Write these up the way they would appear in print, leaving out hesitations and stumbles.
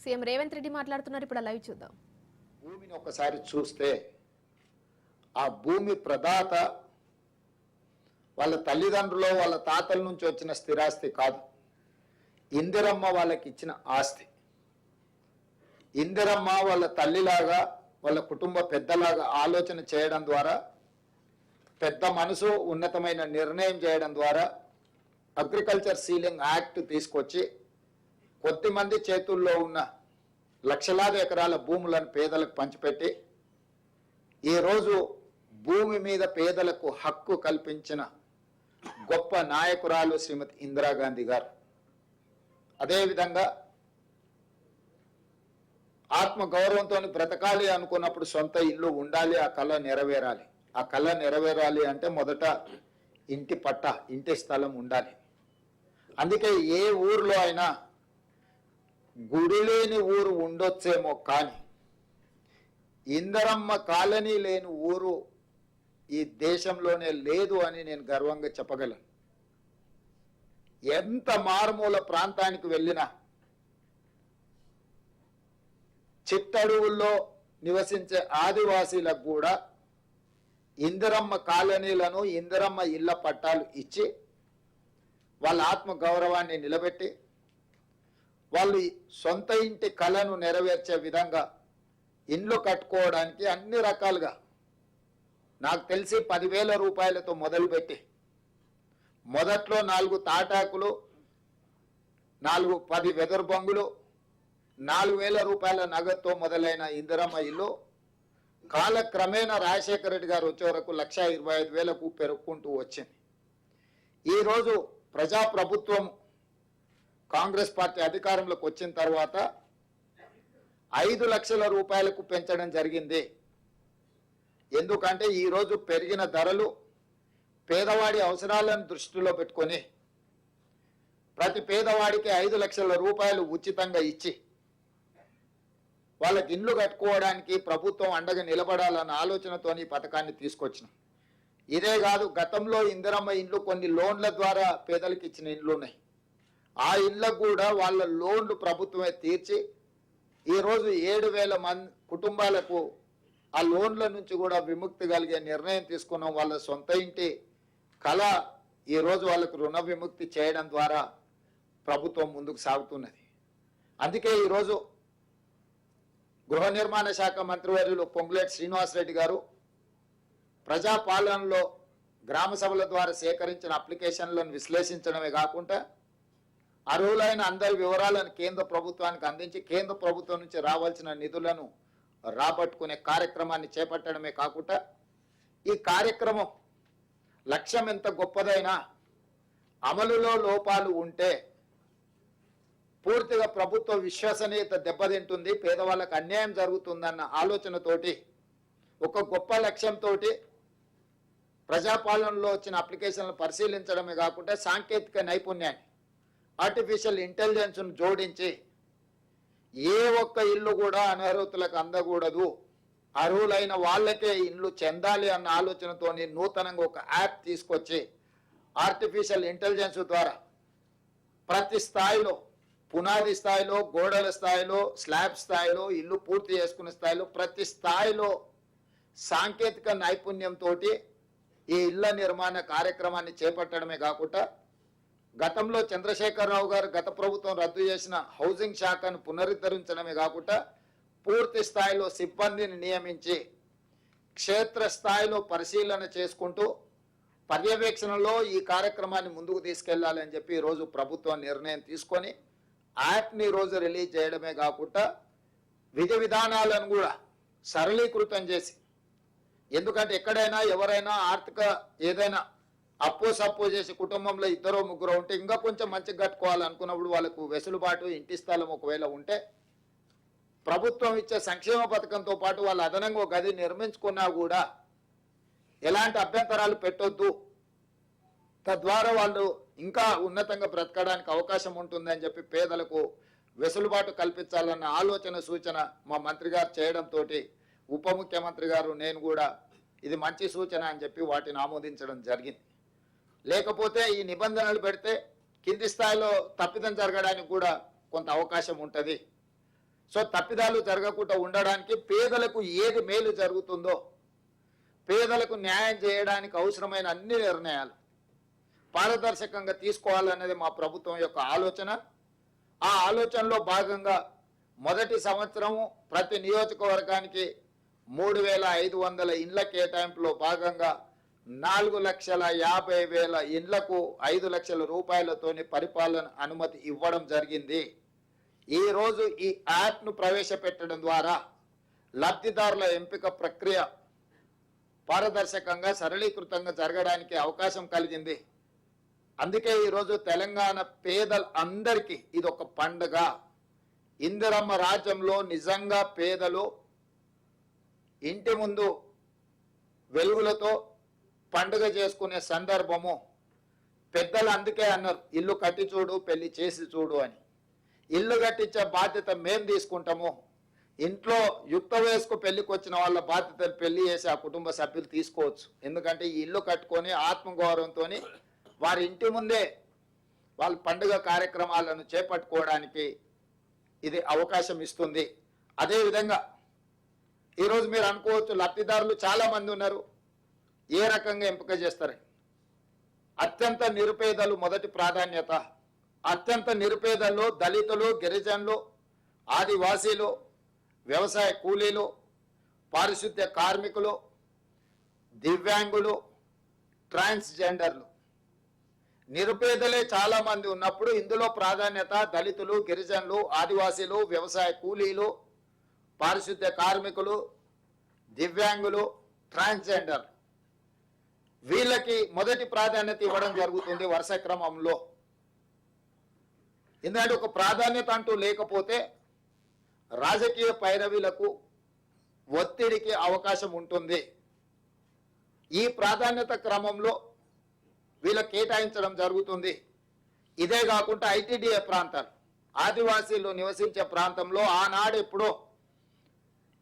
CM Revanth Reddy మాట్లాడుతున్నారు. ఇప్పుడు live చూద్దాం. భూమిని ఒకసారి చూస్తే ఆ భూమి ప్రదాత వాళ్ళ తల్లిదండ్రులు వాళ్ళ తాతల నుంచి వచ్చిన స్థిరాస్తి కాదు, ఇందిరమ్మ వాళ్ళకి ఇచ్చిన ఆస్తి. ఇందిరమ్మ వాళ్ళ తల్లిలాగా వాళ్ళ కుటుంబ పెద్దలాగా ఆలోచన చేయడం ద్వారా, పెద్ద మనసు ఉన్నతమైన నిర్ణయం చేయడం ద్వారా అగ్రికల్చర్ సీలింగ్ యాక్ట్ తీసుకొచ్చి కొద్దిమంది చేతుల్లో ఉన్న లక్షలాది ఎకరాల భూములను పేదలకు పంచిపెట్టి ఈరోజు భూమి మీద పేదలకు హక్కు కల్పించిన గొప్ప నాయకురాలు శ్రీమతి ఇందిరాగాంధీ గారు. అదేవిధంగా ఆత్మ గౌరవంతో బ్రతకాలి అనుకున్నప్పుడు సొంత ఇల్లు ఉండాలి, ఆ కళ నెరవేరాలి. ఆ కళ నెరవేరాలి అంటే మొదట ఇంటి పట్ట, ఇంటి స్థలం ఉండాలి. అందుకే ఏ ఊర్లో అయినా గుడి లేని ఊరు ఉండొచ్చేమో కానీ ఇందిరమ్మ కాలనీ లేని ఊరు ఈ దేశంలోనే లేదు అని నేను గర్వంగా చెప్పగలను. ఎంత మారుమూల ప్రాంతానికి వెళ్ళినా చిట్టడువుల్లో నివసించే ఆదివాసీలకు కూడా ఇందిరమ్మ కాలనీలను, ఇందిరమ్మ ఇళ్ల పట్టాలు ఇచ్చి వాళ్ళ ఆత్మ గౌరవాన్ని నిలబెట్టి వాళ్ళు సొంత ఇంటి కళను నెరవేర్చే విధంగా ఇండ్లు కట్టుకోవడానికి అన్ని రకాలుగా నాకు తెలిసి 10,000 రూపాయలతో మొదలుపెట్టి మొదట్లో 4 తాటాకులు, 10 వెదర్ బొంగులు, 4,000 రూపాయల నగదుతో మొదలైన ఇందిరమ్మ ఇల్లు కాలక్రమేణా రాజశేఖర రెడ్డి గారు వచ్చే వరకు 1,25,000కు పెరుగుకుంటూ వచ్చింది. ఈరోజు ప్రజాప్రభుత్వం కాంగ్రెస్ పార్టీ అధికారంలోకి వచ్చిన తర్వాత 5 లక్షల రూపాయలకు పెంచడం జరిగింది. ఎందుకంటే ఈరోజు పెరిగిన ధరలు పేదవాడి అవసరాలను దృష్టిలో పెట్టుకొని ప్రతి పేదవాడికి 5 లక్షల రూపాయలు ఉచితంగా ఇచ్చి వాళ్ళకి ఇండ్లు కట్టుకోవడానికి ప్రభుత్వం అండగా నిలబడాలన్న ఆలోచనతో ఈ పథకాన్ని తీసుకొచ్చినాం. ఇదే కాదు, గతంలో ఇందిరమ్మ ఇండ్లు కొన్ని లోన్ల ద్వారా పేదలకు ఇచ్చిన ఇండ్లు ఉన్నాయి. ఆ ఇళ్లకు కూడా వాళ్ళ లోన్లు ప్రభుత్వమే తీర్చి ఈరోజు 7,000 మంది కుటుంబాలకు ఆ లోన్ల నుంచి కూడా విముక్తి కలిగే నిర్ణయం తీసుకున్నాం. వాళ్ళ సొంత ఇంటి కళ ఈరోజు వాళ్ళకు రుణ విముక్తి చేయడం ద్వారా ప్రభుత్వం ముందుకు సాగుతున్నది. అందుకే ఈరోజు గృహ నిర్మాణ శాఖ మంత్రివర్యులు పొంగులేటి శ్రీనివాసరెడ్డి గారు ప్రజాపాలనలో గ్రామ సభల ద్వారా సేకరించిన అప్లికేషన్లను విశ్లేషించడమే కాకుండా అర్హులైన అందరి వివరాలను కేంద్ర ప్రభుత్వానికి అందించి కేంద్ర ప్రభుత్వం నుంచి రావాల్సిన నిధులను రాబట్టుకునే కార్యక్రమాన్ని చేపట్టడమే కాకుండా ఈ కార్యక్రమం లక్ష్యం ఎంత గొప్పదైనా అమలులో లోపాలు ఉంటే పూర్తిగా ప్రభుత్వ విశ్వసనీయత దెబ్బతింటుంది, పేదవాళ్ళకు అన్యాయం జరుగుతుందన్న ఆలోచనతోటి ఒక గొప్ప లక్ష్యంతో ప్రజాపాలనలో వచ్చిన అప్లికేషన్లు పరిశీలించడమే కాకుండా సాంకేతిక నైపుణ్యాన్ని, ఆర్టిఫిషియల్ ఇంటెలిజెన్స్ను జోడించి ఏ ఒక్క ఇల్లు కూడా అనర్హులకు అందకూడదు, అర్హులైన వాళ్ళకే ఇల్లు చెందాలి అన్న ఆలోచనతోని నూతనంగా ఒక యాప్ తీసుకొచ్చి ఆర్టిఫిషియల్ ఇంటెలిజెన్స్ ద్వారా ప్రతి స్థాయిలో, పునాది స్థాయిలో, గోడల స్థాయిలో, స్లాబ్ స్థాయిలో, ఇల్లు పూర్తి చేసుకునే స్థాయిలో ప్రతి స్థాయిలో సాంకేతిక నైపుణ్యంతో ఈ ఇళ్ల నిర్మాణ కార్యక్రమాన్ని చేపట్టడమే కాకుండా గతంలో చంద్రశేఖరరావు గారు గత ప్రభుత్వం రద్దు చేసిన హౌసింగ్ శాఖను పునరుద్ధరించడమే కాకుండా పూర్తి స్థాయిలో సిబ్బందిని నియమించి క్షేత్ర స్థాయిలో పరిశీలన చేసుకుంటూ పర్యవేక్షణలో ఈ కార్యక్రమాన్ని ముందుకు తీసుకెళ్లాలని చెప్పి ఈరోజు ప్రభుత్వం నిర్ణయం తీసుకొని యాప్ని ఈరోజు రిలీజ్ చేయడమే కాకుండా విధి విధానాలను కూడా సరళీకృతం చేసి, ఎందుకంటే ఎక్కడైనా ఎవరైనా ఆర్థిక ఏదైనా అప్పు సప్పు చేసి కుటుంబంలో 2-3 ఉంటే ఇంకా కొంచెం మంచిగా కట్టుకోవాలనుకున్నప్పుడు వాళ్ళకు వెసులుబాటు, ఇంటి స్థలం ఒకవేళ ఉంటే ప్రభుత్వం ఇచ్చే సంక్షేమ పథకంతో పాటు వాళ్ళు అదనంగా గది నిర్మించుకున్నా కూడా ఎలాంటి అభ్యంతరాలు పెట్టొద్దు, తద్వారా వాళ్ళు ఇంకా ఉన్నతంగా బ్రతకడానికి అవకాశం ఉంటుందని చెప్పి పేదలకు వెసులుబాటు కల్పించాలన్న ఆలోచన సూచన మా మంత్రి గారు చేయడంతో ఉప ముఖ్యమంత్రి గారు నేను కూడా ఇది మంచి సూచన అని చెప్పి వాటిని ఆమోదించడం జరిగింది. లేకపోతే ఈ నిబంధనలు పెడితే కింది స్థాయిలో తప్పిదం జరగడానికి కూడా కొంత అవకాశం ఉంటుంది. సో తప్పిదాలు జరగకుండా ఉండడానికి పేదలకు ఏది మేలు జరుగుతుందో, పేదలకు న్యాయం చేయడానికి అవసరమైన అన్ని నిర్ణయాలు పారదర్శకంగా తీసుకోవాలనేది మా ప్రభుత్వం యొక్క ఆలోచన. ఆ ఆలోచనలో భాగంగా మొదటి సంవత్సరము ప్రతి నియోజకవర్గానికి 3,500 ఇండ్ల కేటాయింపులో భాగంగా 4,50,000 ఇండ్లకు 5 లక్షల రూపాయలతోని పరిపాలన అనుమతి ఇవ్వడం జరిగింది. ఈరోజు ఈ యాప్ను ప్రవేశపెట్టడం ద్వారా లబ్ధిదారుల ఎంపిక ప్రక్రియ పారదర్శకంగా సరళీకృతంగా జరగడానికి అవకాశం కలిగింది. అందుకే ఈరోజు తెలంగాణ పేదలందరికీ ఇది ఒక పండుగ. ఇందిరమ్మ రాజ్యంలో నిజంగా పేదలు ఇంటి ముందు వెలుగులతో పండుగ చేసుకునే సందర్భము. పెద్దలు అందుకే అన్నారు, ఇల్లు కట్టి చూడు పెళ్లి చేసి చూడు అని. ఇల్లు కట్టించే బాధ్యత మేము తీసుకుంటాము. ఇంట్లో యుక్త వయస్కు పెళ్లికి వచ్చిన వాళ్ళ బాధ్యతను పెళ్లి చేసి ఆ కుటుంబ సభ్యులు తీసుకోవచ్చు. ఎందుకంటే ఈ ఇల్లు కట్టుకొని ఆత్మగౌరవంతో వారి ఇంటి ముందే వాళ్ళ పండుగ కార్యక్రమాలను చేపట్టుకోవడానికి ఇది అవకాశం ఇస్తుంది. అదేవిధంగా ఈరోజు మీరు అనుకోవచ్చు, లబ్ధిదారులు చాలా మంది ఉన్నారు, ఏ రకంగా ఎంపిక చేస్తారు? అత్యంత నిరుపేదలు మొదటి ప్రాధాన్యత. అత్యంత నిరుపేదల్లో దళితులు, గిరిజనులు, ఆదివాసీలు, వ్యవసాయ కూలీలు, పారిశుద్ధ్య కార్మికులు, దివ్యాంగులు, ట్రాన్స్జెండర్లు, నిరుపేదలే చాలా మంది ఉన్నప్పుడు ఇందులో ప్రాధాన్యత దళితులు, గిరిజనులు, ఆదివాసీలు, వ్యవసాయ కూలీలు, పారిశుద్ధ్య కార్మికులు, దివ్యాంగులు, ట్రాన్స్జెండర్, వీళ్ళకి మొదటి ప్రాధాన్యత ఇవ్వడం జరుగుతుంది వరుస క్రమంలో. ఎందుకంటే ఒక ప్రాధాన్యత అంటూ లేకపోతే రాజకీయ పైరవీలకు ఒత్తిడికి అవకాశం ఉంటుంది. ఈ ప్రాధాన్యత క్రమంలో వీళ్ళకి కేటాయించడం జరుగుతుంది. ఇదే కాకుండా ఐటీడీఏ ప్రాంతాలు, ఆదివాసీలు నివసించే ప్రాంతంలో ఆనాడు ఎప్పుడో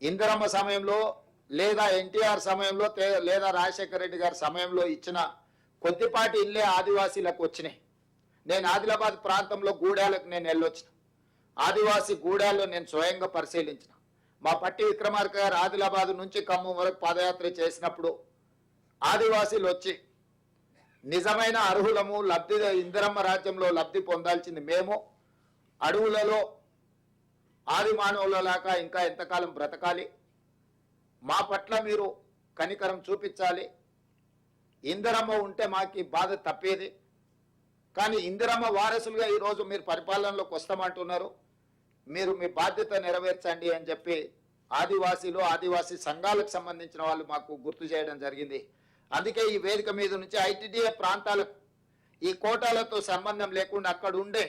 ఇందిరమ్మ సమయంలో లేదా ఎన్టీఆర్ సమయంలో లేదా రాజశేఖర రెడ్డి గారి సమయంలో ఇచ్చిన కొద్దిపాటి ఇల్లే ఆదివాసీలకు వచ్చినాయి. నేను ఆదిలాబాద్ ప్రాంతంలో గూడాలకు నేను వెళ్ళొచ్చిన. ఆదివాసీ గూడాల్లో నేను స్వయంగా పరిశీలించిన. మా పట్టి విక్రమార్క గారు ఆదిలాబాద్ నుంచి ఖమ్మం వరకు పాదయాత్ర చేసినప్పుడు ఆదివాసీలు వచ్చి నిజమైన అర్హులము, ఇందిరమ్మ రాజ్యంలో లబ్ధి పొందాల్సింది మేము, అడవులలో ఆది మానవులలాగా ఇంకా ఎంతకాలం బ్రతకాలి, మా పట్ల మీరు కనికరం చూపించాలి, ఇందిరమ్మ ఉంటే మాకు బాధ తప్పేది, కానీ ఇందిరమ్మ వారసులుగా ఈరోజు మీరు పరిపాలనలోకి వస్తామంటున్నారు, మీరు మీ బాధ్యత నెరవేర్చండి అని చెప్పి ఆదివాసీలు, ఆదివాసీ సంఘాలకు సంబంధించిన వాళ్ళు మాకు గుర్తు చేయడం జరిగింది. అందుకే ఈ వేదిక మీద నుంచి ఐటీడీఏ ప్రాంతాలకు ఈ కోటాలతో సంబంధం లేకుండా అక్కడ ఉండే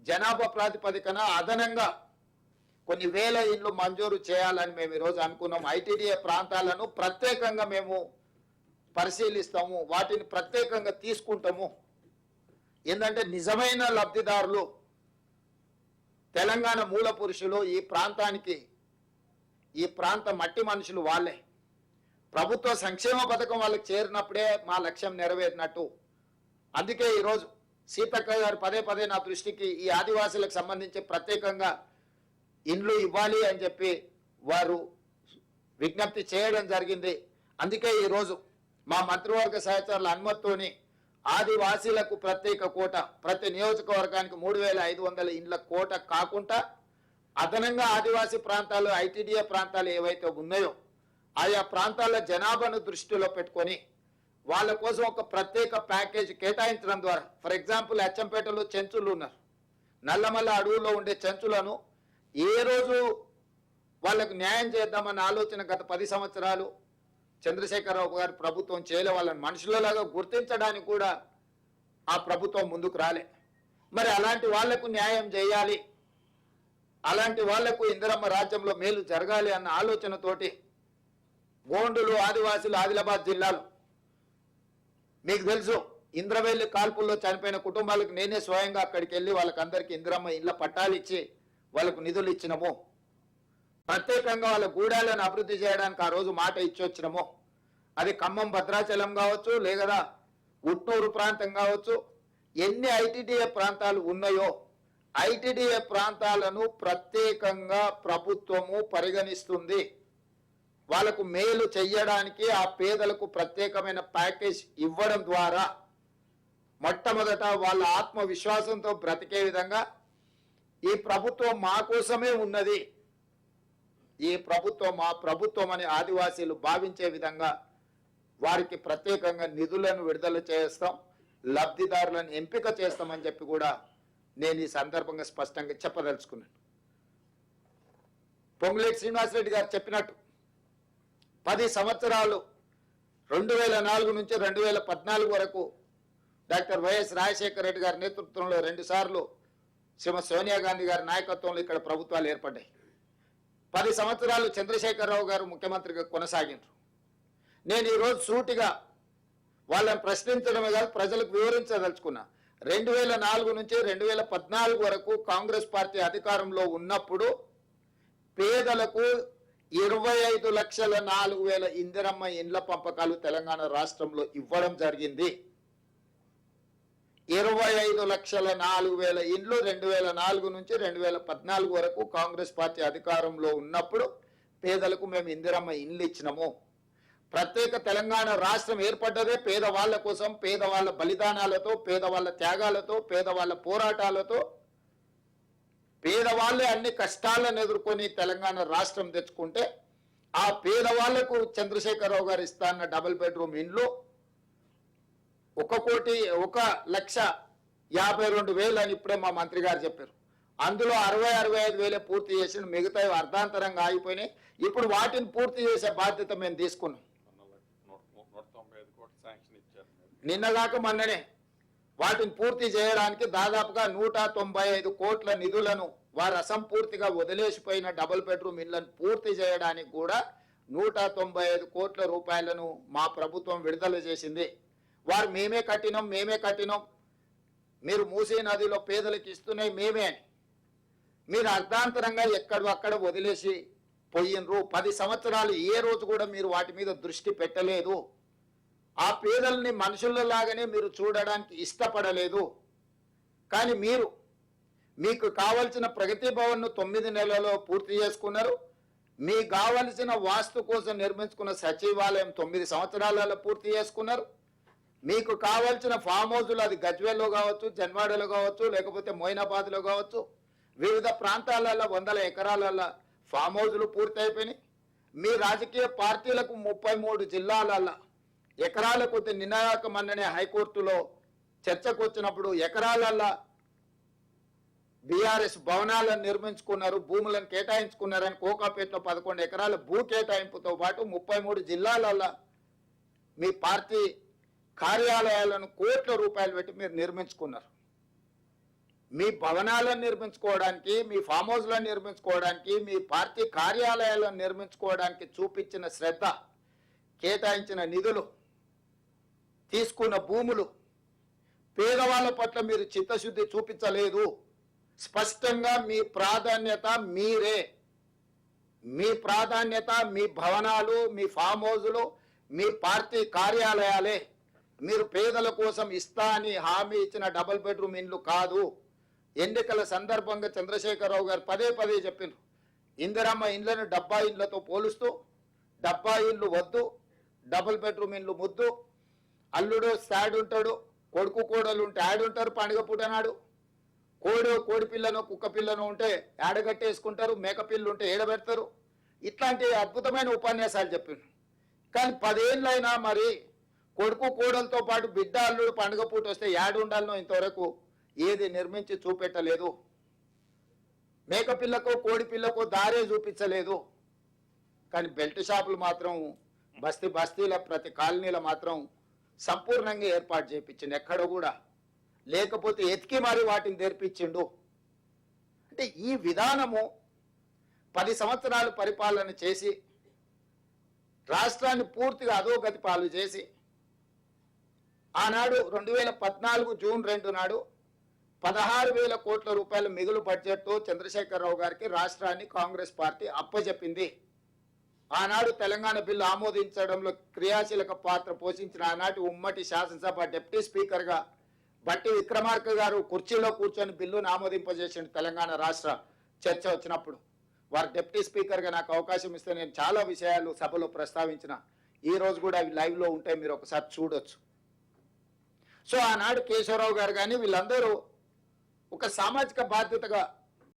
జనాభా ప్రాతిపదికన అదనంగా కొన్ని వేల ఇండ్లు మంజూరు చేయాలని మేము ఈరోజు అనుకున్నాం. ఐటీడీఏ ప్రాంతాలను ప్రత్యేకంగా మేము పరిశీలిస్తాము, వాటిని ప్రత్యేకంగా తీసుకుంటాము. ఏంటంటే నిజమైన లబ్ధిదారులు తెలంగాణ మూల పురుషులు, ఈ ప్రాంతానికి ఈ ప్రాంత మట్టి మనుషులు వాళ్ళే. ప్రభుత్వ సంక్షేమ పథకం వాళ్ళకి చేరినప్పుడే మా లక్ష్యం నెరవేరినట్టు. అందుకే ఈరోజు సీతక్క గారు పదే నా దృష్టికి ఈ ఆదివాసులకు సంబంధించి ప్రత్యేకంగా ఇండ్లు ఇవ్వాలి అని చెప్పి వారు విజ్ఞప్తి చేయడం జరిగింది. అందుకే ఈరోజు మా మంత్రివర్గ సహచరుల అనుమతితోని ఆదివాసీలకు ప్రత్యేక కోట, ప్రతి నియోజకవర్గానికి 3,500 ఇండ్ల కోట కాకుండా అదనంగా ఆదివాసీ ప్రాంతాలు, ఐటీడీఏ ప్రాంతాలు ఏవైతే ఉన్నాయో ఆయా ప్రాంతాల జనాభాను దృష్టిలో పెట్టుకొని వాళ్ళ కోసం ఒక ప్రత్యేక ప్యాకేజ్ కేటాయించడం ద్వారా, ఫర్ ఎగ్జాంపుల్ అచ్చంపేటలో చెంచులు ఉన్నారు, నల్లమల్ల అడవుల్లో ఉండే చెంచులను ఏ రోజు వాళ్ళకు న్యాయం చేద్దామన్న ఆలోచన గత 10 సంవత్సరాలు చంద్రశేఖరరావు గారి ప్రభుత్వం చేయలే. వాళ్ళని మనుషులలాగా గుర్తించడానికి కూడా ఆ ప్రభుత్వం ముందుకు రాలే. మరి అలాంటి వాళ్లకు న్యాయం చేయాలి, అలాంటి వాళ్లకు ఇందిరమ్మ రాజ్యంలో మేలు జరగాలి అన్న ఆలోచనతోటి గోండులు, ఆదివాసులు ఆదిలాబాద్ జిల్లాలో మీకు తెలుసు ఇంద్రవెల్లి కాల్పుల్లో చనిపోయిన కుటుంబాలకు నేనే స్వయంగా అక్కడికి వెళ్ళి వాళ్ళకందరికీ ఇందిరమ్మ ఇళ్ల పట్టాలు ఇచ్చి వాళ్ళకు నిధులు ఇచ్చినము. ప్రత్యేకంగా వాళ్ళ గూడాలను అభివృద్ధి చేయడానికి ఆ రోజు మాట ఇచ్చొచ్చినము. అది ఖమ్మం భద్రాచలం కావచ్చు, లేదా ఉట్నూరు ప్రాంతం కావచ్చు, ఎన్ని ఐటీడీఏ ప్రాంతాలు ఉన్నాయో ఐటీడీఏ ప్రాంతాలను ప్రత్యేకంగా ప్రభుత్వము పరిగణిస్తుంది. వాళ్ళకు మేలు చెయ్యడానికి ఆ పేదలకు ప్రత్యేకమైన ప్యాకేజ్ ఇవ్వడం ద్వారా మొట్టమొదట వాళ్ళ ఆత్మవిశ్వాసంతో బ్రతికే విధంగా ఈ ప్రభుత్వం మా కోసమే ఉన్నది, ఈ ప్రభుత్వం మా ప్రభుత్వం అని ఆదివాసీలు భావించే విధంగా వారికి ప్రత్యేకంగా నిధులను విడుదల చేస్తాం, లబ్ధిదారులను ఎంపిక చేస్తామని చెప్పి కూడా నేను ఈ సందర్భంగా స్పష్టంగా చెప్పదలుచుకున్నాను. పొంగులేటి శ్రీనివాసరెడ్డి గారు చెప్పినట్టు 10 సంవత్సరాలు 2004 నుంచి 2014 వరకు డాక్టర్ వైఎస్ రాజశేఖర రెడ్డి గారి నేతృత్వంలో 2 సార్లు శ్రీమతి సోనియా గాంధీ గారి నాయకత్వంలో ఇక్కడ ప్రభుత్వాలు ఏర్పడ్డాయి. 10 సంవత్సరాలు చంద్రశేఖరరావు గారు ముఖ్యమంత్రిగా కొనసాగిండ్రు. నేను ఈరోజు సూటిగా వాళ్ళని ప్రశ్నించడమే కాదు ప్రజలకు వివరించదలుచుకున్నా. 2004 నుంచి 2014 వరకు కాంగ్రెస్ పార్టీ అధికారంలో ఉన్నప్పుడు పేదలకు 25,04,000 ఇందిరమ్మ ఇండ్ల పంపకాలు తెలంగాణ రాష్ట్రంలో ఇవ్వడం జరిగింది. 25,04,000 ఇండ్లు 2004 నుంచి 2014 వరకు కాంగ్రెస్ పార్టీ అధికారంలో ఉన్నప్పుడు పేదలకు మేము ఇందిరమ్మ ఇండ్లు ఇచ్చినాము. ప్రత్యేక తెలంగాణ రాష్ట్రం ఏర్పడ్డదే పేదవాళ్ల కోసం, పేదవాళ్ల బలిదానాలతో, పేదవాళ్ల త్యాగాలతో, పేదవాళ్ల పోరాటాలతో. పేదవాళ్ళే అన్ని కష్టాలను ఎదుర్కొని తెలంగాణ రాష్ట్రం తెచ్చుకుంటే ఆ పేదవాళ్లకు చంద్రశేఖరరావు గారు ఇస్తాన్న డబుల్ బెడ్రూమ్ ఇండ్లు 1,52,000 అని ఇప్పుడే మా మంత్రి గారు చెప్పారు. అందులో 60-65 పూర్తి చేసిన మిగతా అర్ధాంతరంగా ఆగిపోయినాయి. ఇప్పుడు వాటిని పూర్తి చేసే బాధ్యత మేము తీసుకున్నాం. నిన్నగాక మొన్ననే వాటిని పూర్తి చేయడానికి దాదాపుగా 195 కోట్ల నిధులను వారు అసంపూర్తిగా వదిలేసిపోయిన డబుల్ బెడ్రూమ్ ఇళ్లను పూర్తి చేయడానికి కూడా 195 కోట్ల రూపాయలను మా ప్రభుత్వం విడుదల చేసింది. వారు మేమే కట్టినాం, మీరు మూసీ నదిలో పేదలకు ఇస్తున్నాయి మేమే అని మీరు అర్ధాంతరంగా అక్కడ వదిలేసి పోయినరు. 10 సంవత్సరాలు ఏ రోజు కూడా మీరు వాటి మీద దృష్టి పెట్టలేదు. ఆ పేదల్ని మనుషులలాగానే మీరు చూడడానికి ఇష్టపడలేదు. కానీ మీకు కావలసిన ప్రగతి భవన్ను 9 నెలల్లో పూర్తి చేసుకున్నారు. మీకు కావలసిన వాస్తు కోసం నిర్మించుకున్న సచివాలయం 9 సంవత్సరాలలో పూర్తి చేసుకున్నారు. మీకు కావలసిన ఫామ్ హౌజులు అది గజ్వేల్లో కావచ్చు, జన్వాడలో కావచ్చు, లేకపోతే మొయినాబాద్లో కావచ్చు, వివిధ ప్రాంతాలలో 100 ఎకరాలలో ఫామ్ హౌజులు పూర్తి అయిపోయినాయి. మీ రాజకీయ పార్టీలకు 33 జిల్లాలలో ఎకరాల కొద్ది నిన్నగాక మొన్ననే హైకోర్టులో చర్చకు వచ్చినప్పుడు ఎకరాలల్లా బీఆర్ఎస్ భవనాలను నిర్మించుకున్నారు, భూములను కేటాయించుకున్నారని కోకాపేటలో 11 ఎకరాల భూ కేటాయింపుతో పాటు 33 జిల్లాలల్లో మీ పార్టీ కార్యాలయాలను కోట్ల రూపాయలు పెట్టి మీరు నిర్మించుకున్నారు. మీ భవనాలను నిర్మించుకోవడానికి, మీ ఫామ్ హౌస్లను నిర్మించుకోవడానికి, మీ పార్టీ కార్యాలయాలను నిర్మించుకోవడానికి చూపించిన శ్రద్ధ, కేటాయించిన నిధులు, తీసుకున్న భూములు, పేదవాళ్ళ పట్ల మీరు చిత్తశుద్ధి చూపించలేదు. స్పష్టంగా మీ ప్రాధాన్యత మీరే, మీ ప్రాధాన్యత మీ భవనాలు, మీ ఫామ్ హౌజులు, మీ పార్టీ కార్యాలయాలే. మీరు పేదల కోసం ఇస్తా అని హామీ ఇచ్చిన డబుల్ బెడ్రూమ్ ఇండ్లు కాదు. ఎన్నికల సందర్భంగా చంద్రశేఖరరావు గారు పదే చెప్పిండ్రు, ఇందిరమ్మ ఇండ్లను డబ్బా ఇండ్లతో పోలుస్తూ డబ్బా ఇండ్లు వద్దు, డబుల్ బెడ్రూమ్ ఇండ్లు ముద్దు. అల్లుడు సాడ్ ఉంటాడు, కొడుకు కోడలు ఉంటే ఆడుంటారు. పండుగ పూట నాడు కోడి పిల్లను కుక్క పిల్లను ఉంటే ఆడగట్టేసుకుంటారు, మేకపిల్లు ఉంటే ఏడబెడతారు. ఇట్లాంటి అద్భుతమైన ఉపన్యాసాలు చెప్పిండ్రు. కానీ 10 ఏళ్ళైనా మరి కొడుకు కోడలతో పాటు బిడ్డ అల్లుడు పండుగ పూట వస్తే ఉండాలనో ఇంతవరకు ఏది నిర్మించి చూపెట్టలేదు. మేకపిల్లకు కోడి పిల్లకు దారే చూపించలేదు. కానీ బెల్ట్ షాపులు మాత్రం బస్తీల ప్రతి కాలనీలో మాత్రం సంపూర్ణంగా ఏర్పాటు చేయించిండు. ఎక్కడ కూడా లేకపోతే ఎతికి మరి వాటిని తెరిపించిండు. అంటే ఈ విధానము 10 సంవత్సరాలు పరిపాలన చేసి రాష్ట్రాన్ని పూర్తిగా అధోగతి పాలు చేసి ఆనాడు 2014 జూన్ 2 నాడు 16,000 కోట్ల రూపాయల మిగులు బడ్జెట్తో చంద్రశేఖరరావు గారికి రాష్ట్రాన్ని కాంగ్రెస్ పార్టీ అప్పచెప్పింది. ఆనాడు తెలంగాణ బిల్లు ఆమోదించడంలో క్రియాశీలక పాత్ర పోషించిన ఆనాటి ఉమ్మడి శాసనసభ డిప్యూటీ స్పీకర్గా బట్టి విక్రమార్క గారు కుర్చీలో కూర్చొని బిల్లును ఆమోదింపజేసిన తెలంగాణ రాష్ట్ర చర్చ వచ్చినప్పుడు వారు డిప్యూటీ స్పీకర్గా నాకు అవకాశం ఇస్తే నేను చాలా విషయాలు సభలో ప్రస్తావించిన. ఈ రోజు కూడా అవి లైవ్లో ఉంటాయి, మీరు ఒకసారి చూడొచ్చు. సో ఆనాడు కేశవరావు గారు కానీ వీళ్ళందరూ ఒక సామాజిక బాధ్యతగా